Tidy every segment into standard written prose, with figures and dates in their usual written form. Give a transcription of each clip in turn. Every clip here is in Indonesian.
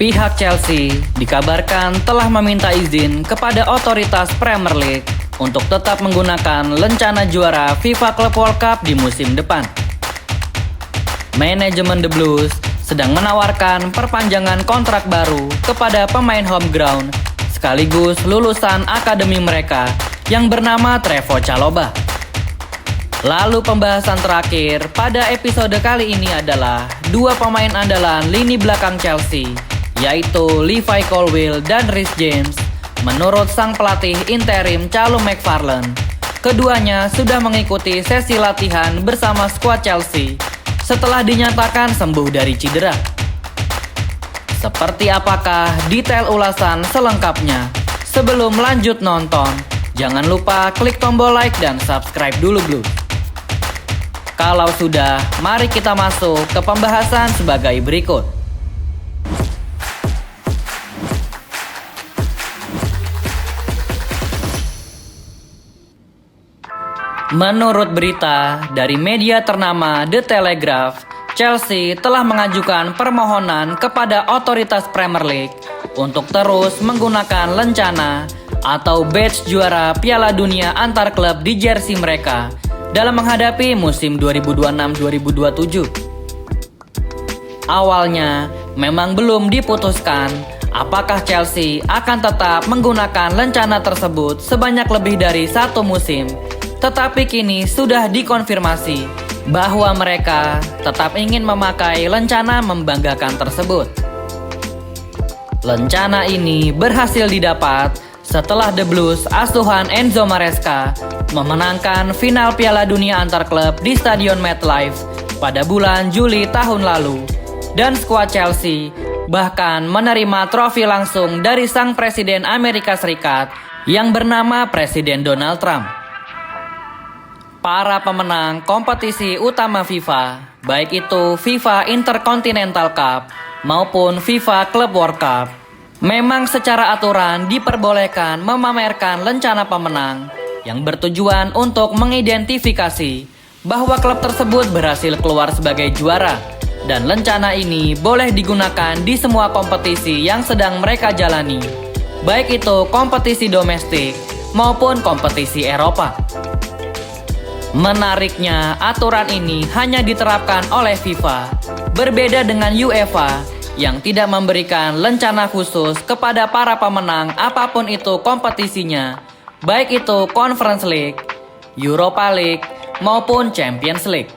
Pihak Chelsea dikabarkan telah meminta izin kepada otoritas Premier League untuk tetap menggunakan lencana juara FIFA Club World Cup di musim depan. Manajemen The Blues sedang menawarkan perpanjangan kontrak baru kepada pemain home ground sekaligus lulusan akademi mereka yang bernama Trevoh Chalobah. Lalu pembahasan terakhir pada episode kali ini adalah dua pemain andalan lini belakang Chelsea, yaitu Levi Colwill dan Reece James. Menurut sang pelatih interim Callum McFarlane, keduanya sudah mengikuti sesi latihan bersama skuad Chelsea setelah dinyatakan sembuh dari cedera. Seperti apakah detail ulasan selengkapnya? Sebelum lanjut nonton, jangan lupa klik tombol like dan subscribe dulu Blues. Kalau sudah, mari kita masuk ke pembahasan sebagai berikut. Menurut berita dari media ternama The Telegraph, Chelsea telah mengajukan permohonan kepada otoritas Premier League untuk terus menggunakan lencana atau badge juara Piala Dunia antar klub di jersey mereka dalam menghadapi musim 2026-2027. Awalnya memang belum diputuskan apakah Chelsea akan tetap menggunakan lencana tersebut sebanyak lebih dari satu musim. Tetapi kini sudah dikonfirmasi bahwa mereka tetap ingin memakai lencana membanggakan tersebut. Lencana ini berhasil didapat setelah The Blues asuhan Enzo Maresca memenangkan final Piala Dunia antar klub di Stadion MetLife pada bulan Juli tahun lalu. Dan skuad Chelsea bahkan menerima trofi langsung dari sang Presiden Amerika Serikat yang bernama Presiden Donald Trump. Para pemenang kompetisi utama FIFA, baik itu FIFA Intercontinental Cup maupun FIFA Club World Cup, memang secara aturan diperbolehkan memamerkan lencana pemenang yang bertujuan untuk mengidentifikasi bahwa klub tersebut berhasil keluar sebagai juara, dan lencana ini boleh digunakan di semua kompetisi yang sedang mereka jalani, baik itu kompetisi domestik maupun kompetisi Eropa. Menariknya, aturan ini hanya diterapkan oleh FIFA, berbeda dengan UEFA yang tidak memberikan lencana khusus kepada para pemenang apapun itu kompetisinya, baik itu Conference League, Europa League, maupun Champions League.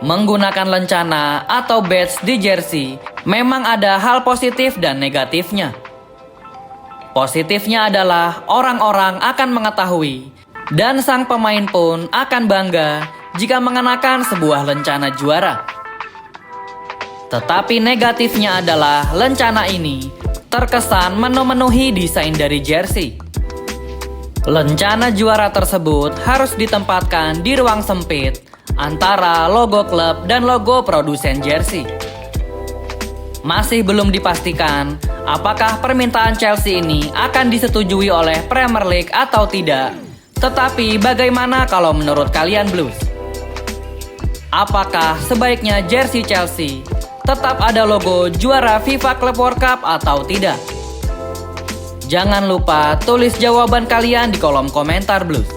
Menggunakan lencana atau badge di jersey memang ada hal positif dan negatifnya. Positifnya adalah orang-orang akan mengetahui dan sang pemain pun akan bangga jika mengenakan sebuah lencana juara. Tetapi negatifnya adalah lencana ini terkesan memenuhi desain dari jersey. Lencana juara tersebut harus ditempatkan di ruang sempit antara logo klub dan logo produsen jersey. Masih belum dipastikan apakah permintaan Chelsea ini akan disetujui oleh Premier League atau tidak. Tetapi bagaimana kalau menurut kalian Blues? Apakah sebaiknya jersey Chelsea tetap ada logo juara FIFA Club World Cup atau tidak? Jangan lupa tulis jawaban kalian di kolom komentar Blues.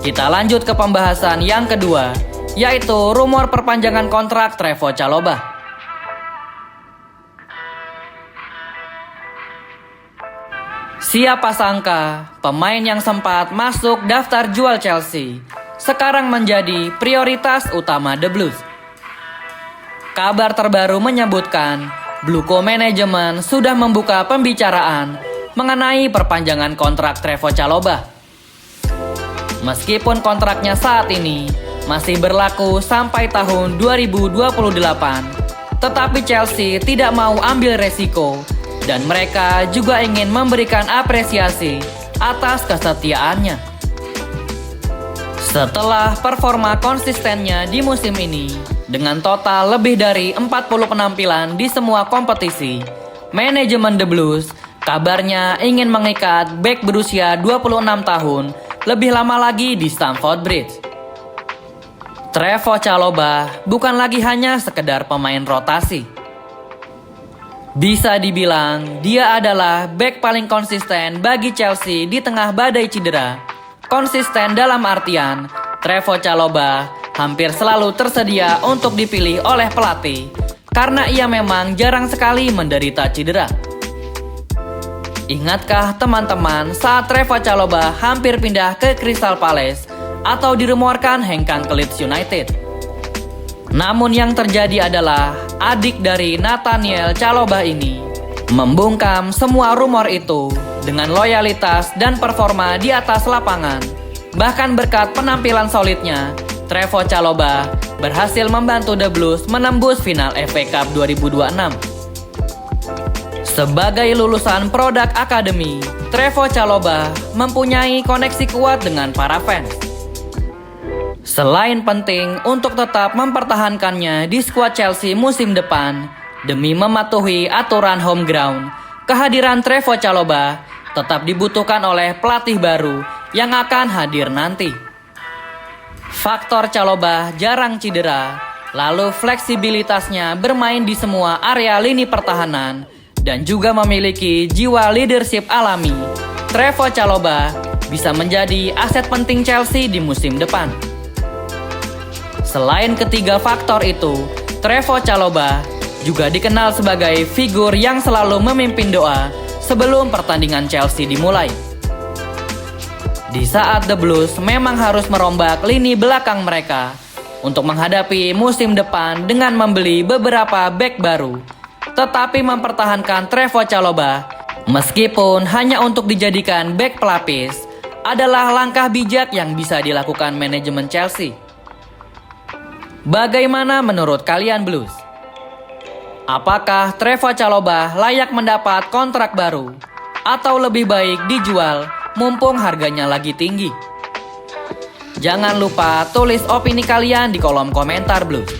Kita lanjut ke pembahasan yang kedua, yaitu rumor perpanjangan kontrak Trevoh Chalobah. Siapa sangka pemain yang sempat masuk daftar jual Chelsea sekarang menjadi prioritas utama The Blues. Kabar terbaru menyebutkan Bluco Manajemen sudah membuka pembicaraan mengenai perpanjangan kontrak Trevoh Chalobah. Meskipun kontraknya saat ini masih berlaku sampai tahun 2028, tetapi Chelsea tidak mau ambil resiko dan mereka juga ingin memberikan apresiasi atas kesetiaannya. Setelah performa konsistennya di musim ini, dengan total lebih dari 40 penampilan di semua kompetisi, manajemen The Blues kabarnya ingin mengikat bek berusia 26 tahun lebih lama lagi di Stamford Bridge. Trevoh Chalobah bukan lagi hanya sekedar pemain rotasi. Bisa dibilang, dia adalah bek paling konsisten bagi Chelsea di tengah badai cedera. Konsisten dalam artian, Trevoh Chalobah hampir selalu tersedia untuk dipilih oleh pelatih, karena ia memang jarang sekali menderita cedera. Ingatkah teman-teman saat Trevoh Chalobah hampir pindah ke Crystal Palace atau dirumorkan hengkang ke Leeds United? Namun yang terjadi adalah adik dari Nathaniel Chalobah ini membungkam semua rumor itu dengan loyalitas dan performa di atas lapangan. Bahkan berkat penampilan solidnya, Trevoh Chalobah berhasil membantu The Blues menembus final FA Cup 2026. Sebagai lulusan produk akademi, Trevoh Chalobah mempunyai koneksi kuat dengan para fans. Selain penting untuk tetap mempertahankannya di skuad Chelsea musim depan, demi mematuhi aturan home ground, kehadiran Trevoh Chalobah tetap dibutuhkan oleh pelatih baru yang akan hadir nanti. Faktor Chalobah jarang cedera, lalu fleksibilitasnya bermain di semua area lini pertahanan, dan juga memiliki jiwa leadership alami. Trevoh Chalobah bisa menjadi aset penting Chelsea di musim depan. Selain ketiga faktor itu, Trevoh Chalobah juga dikenal sebagai figur yang selalu memimpin doa sebelum pertandingan Chelsea dimulai. Di saat The Blues memang harus merombak lini belakang mereka untuk menghadapi musim depan dengan membeli beberapa bek baru, tetapi mempertahankan Trevoh Chalobah meskipun hanya untuk dijadikan bek pelapis adalah langkah bijak yang bisa dilakukan manajemen Chelsea. Bagaimana menurut kalian Blues? Apakah Trevoh Chalobah layak mendapat kontrak baru atau lebih baik dijual mumpung harganya lagi tinggi? Jangan lupa tulis opini kalian di kolom komentar Blues.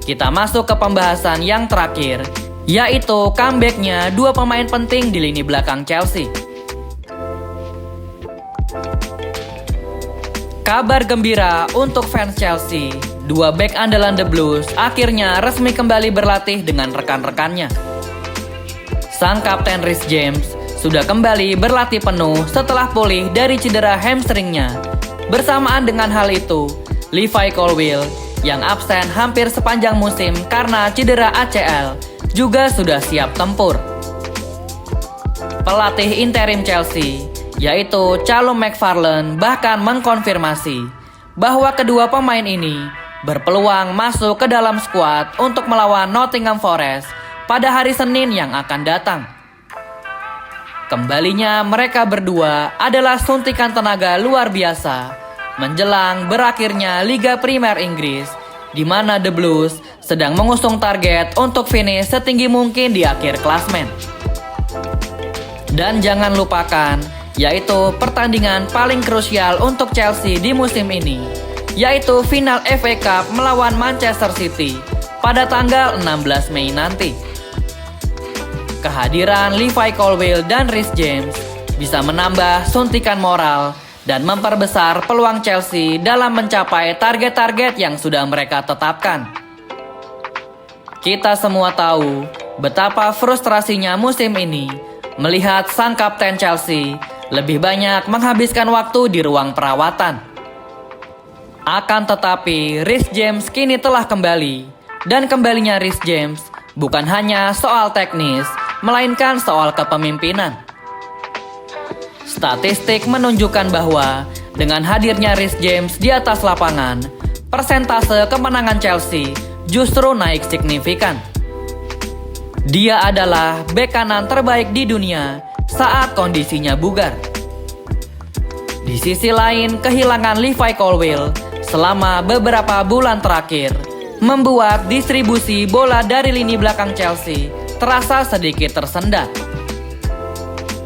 Kita masuk ke pembahasan yang terakhir, yaitu comeback-nya dua pemain penting di lini belakang Chelsea. Kabar gembira untuk fans Chelsea, dua bek andalan The Blues akhirnya resmi kembali berlatih dengan rekan-rekannya. Sang kapten Reece James sudah kembali berlatih penuh setelah pulih dari cedera hamstringnya. Bersamaan dengan hal itu, Levi Colwill yang absen hampir sepanjang musim karena cedera ACL juga sudah siap tempur. Pelatih interim Chelsea, yaitu Callum McFarlane, bahkan mengkonfirmasi bahwa kedua pemain ini berpeluang masuk ke dalam skuad untuk melawan Nottingham Forest pada hari Senin yang akan datang. Kembalinya mereka berdua adalah suntikan tenaga luar biasa menjelang berakhirnya Liga Primer Inggris, di mana The Blues sedang mengusung target untuk finish setinggi mungkin di akhir klasmen. Dan jangan lupakan, yaitu pertandingan paling krusial untuk Chelsea di musim ini, yaitu final FA Cup melawan Manchester City pada tanggal 16 Mei nanti. Kehadiran Levi Colwill dan Reece James bisa menambah suntikan moral dan memperbesar peluang Chelsea dalam mencapai target-target yang sudah mereka tetapkan. Kita semua tahu betapa frustrasinya musim ini melihat sang kapten Chelsea lebih banyak menghabiskan waktu di ruang perawatan. Akan tetapi, Reece James kini telah kembali, dan kembalinya Reece James bukan hanya soal teknis, melainkan soal kepemimpinan. Statistik menunjukkan bahwa dengan hadirnya Reece James di atas lapangan, persentase kemenangan Chelsea justru naik signifikan. Dia adalah bek kanan terbaik di dunia saat kondisinya bugar. Di sisi lain, kehilangan Levi Colwill selama beberapa bulan terakhir membuat distribusi bola dari lini belakang Chelsea terasa sedikit tersendat.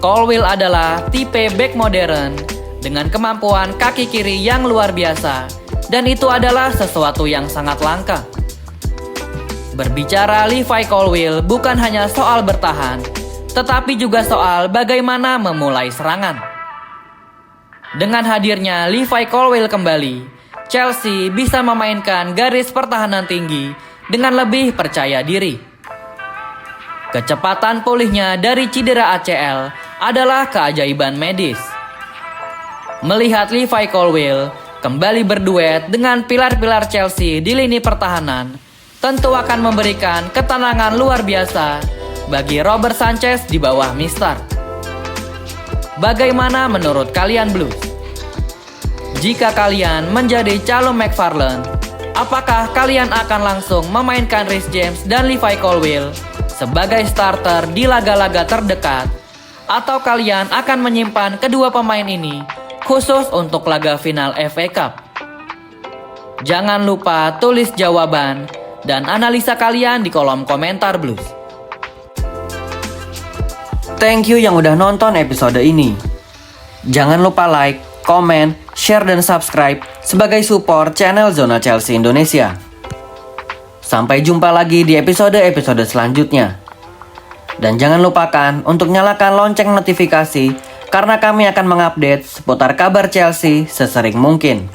Colwill adalah tipe bek modern dengan kemampuan kaki kiri yang luar biasa, dan itu adalah sesuatu yang sangat langka. Berbicara Levi Colwill bukan hanya soal bertahan, tetapi juga soal bagaimana memulai serangan. Dengan hadirnya Levi Colwill kembali, Chelsea bisa memainkan garis pertahanan tinggi dengan lebih percaya diri. Kecepatan pulihnya dari cedera ACL adalah keajaiban medis. Melihat Levi Colwill kembali berduet dengan pilar-pilar Chelsea di lini pertahanan, tentu akan memberikan ketenangan luar biasa bagi Robert Sanchez di bawah Mister. Bagaimana menurut kalian Blues? Jika kalian menjadi calon McFarlane, apakah kalian akan langsung memainkan Reece James dan Levi Colwill sebagai starter di laga-laga terdekat, atau kalian akan menyimpan kedua pemain ini khusus untuk laga final FA Cup? Jangan lupa tulis jawaban dan analisa kalian di kolom komentar Blues. Thank you yang udah nonton episode ini. Jangan lupa like, komen, share, dan subscribe sebagai support channel Zona Chelsea Indonesia. Sampai jumpa lagi di episode-episode selanjutnya. Dan jangan lupakan untuk nyalakan lonceng notifikasi karena kami akan mengupdate seputar kabar Chelsea sesering mungkin.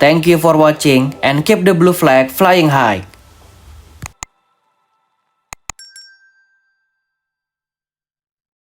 Thank you for watching and keep the blue flag flying high.